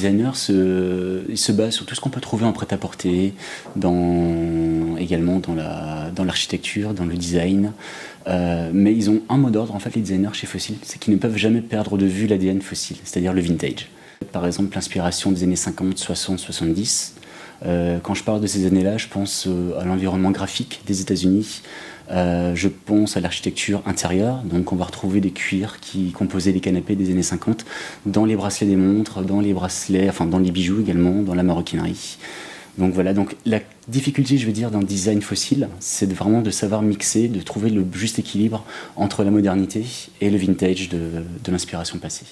designers ils se basent sur tout ce qu'on peut trouver en prêt-à-porter, également dans l'architecture, dans le design. Mais ils ont un mot d'ordre, en fait, les designers chez Fossil, c'est qu'ils ne peuvent jamais perdre de vue l'ADN Fossil, c'est-à-dire le vintage. Par exemple, l'inspiration des années 50, 60, 70. Quand je parle de ces années-là, je pense à l'environnement graphique des États-Unis. Je pense à l'architecture intérieure, donc on va retrouver des cuirs qui composaient les canapés des années 50 dans les bracelets des montres, dans les bijoux également, dans la maroquinerie. Donc voilà, donc la difficulté, je veux dire, d'un design fossile, c'est vraiment de savoir mixer, de trouver le juste équilibre entre la modernité et le vintage de l'inspiration passée.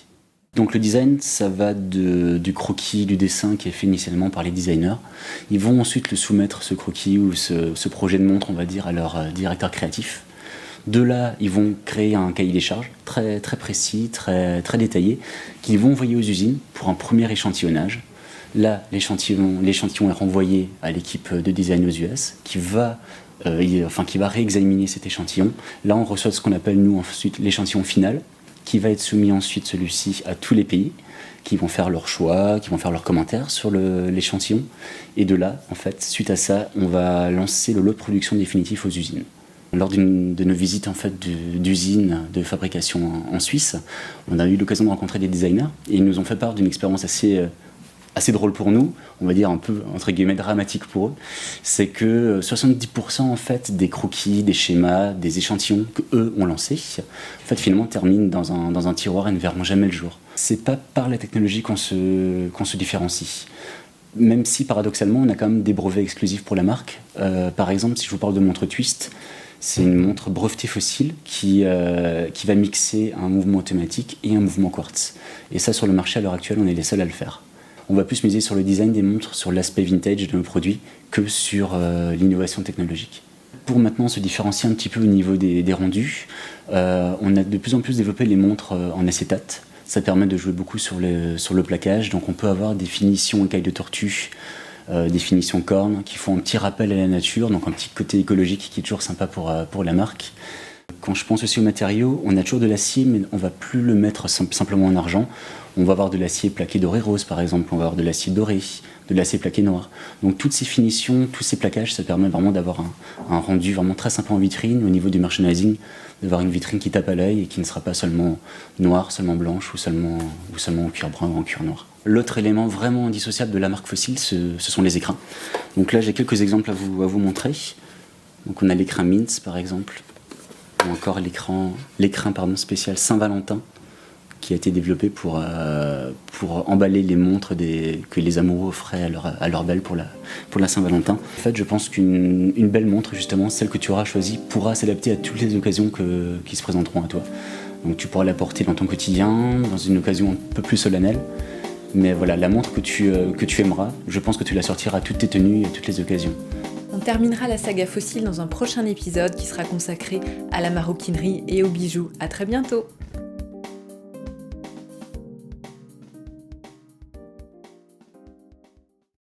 Donc le design, ça va du croquis, du dessin qui est fait initialement par les designers. Ils vont ensuite le soumettre, ce croquis ou ce projet de montre, on va dire, à leur directeur créatif. De là, ils vont créer un cahier des charges très, très précis, très, très détaillé, qu'ils vont envoyer aux usines pour un premier échantillonnage. Là, l'échantillon est renvoyé à l'équipe de design aux US qui va réexaminer cet échantillon. Là, on reçoit ce qu'on appelle, nous, ensuite, l'échantillon final, qui va être soumis ensuite, celui-ci, à tous les pays, qui vont faire leur choix, qui vont faire leurs commentaires sur l'échantillon. Et de là, en fait, suite à ça, on va lancer le lot de production définitif aux usines. Lors de nos visites en fait, d'usines de fabrication en Suisse, on a eu l'occasion de rencontrer des designers et ils nous ont fait part d'une expérience assez drôle pour nous, on va dire un peu entre guillemets dramatique pour eux, c'est que 70% en fait des croquis, des schémas, des échantillons que eux ont lancés, en fait finalement terminent dans un tiroir et ne verront jamais le jour. C'est pas par la technologie qu'on se différencie. Même si paradoxalement on a quand même des brevets exclusifs pour la marque. Par exemple, si je vous parle de montre Twist, c'est une montre brevetée fossile qui va mixer un mouvement automatique et un mouvement quartz. Et ça, sur le marché à l'heure actuelle, on est les seuls à le faire. On va plus miser sur le design des montres, sur l'aspect vintage de nos produits, que sur l'innovation technologique. Pour maintenant se différencier un petit peu au niveau des rendus, on a de plus en plus développé les montres en acétate. Ça permet de jouer beaucoup sur le plaquage, donc on peut avoir des finitions écailles de tortue, des finitions cornes qui font un petit rappel à la nature, donc un petit côté écologique qui est toujours sympa pour la marque. Quand je pense aussi aux matériaux, on a toujours de l'acier, mais on ne va plus le mettre simplement en argent. On va avoir de l'acier plaqué doré rose, par exemple, on va avoir de l'acier doré, de l'acier plaqué noir. Donc toutes ces finitions, tous ces plaquages, ça permet vraiment d'avoir un rendu vraiment très sympa en vitrine, au niveau du merchandising, d'avoir une vitrine qui tape à l'œil et qui ne sera pas seulement noire, seulement blanche ou seulement en cuir brun ou en cuir noir. L'autre élément vraiment indissociable de la marque Fossil, ce sont les écrins. Donc là, j'ai quelques exemples à vous montrer. Donc on a l'écrin Mintz, par exemple, ou encore l'écrin spécial Saint-Valentin, qui a été développé pour emballer les montres que les amoureux offraient à leur belle pour la Saint-Valentin. En fait, je pense qu'une belle montre, justement, celle que tu auras choisie, pourra s'adapter à toutes les occasions qui se présenteront à toi. Donc tu pourras la porter dans ton quotidien, dans une occasion un peu plus solennelle. Mais voilà, la montre que tu aimeras, je pense que tu la sortiras à toutes tes tenues et à toutes les occasions. On terminera la saga Fossil dans un prochain épisode qui sera consacré à la maroquinerie et aux bijoux. À très bientôt!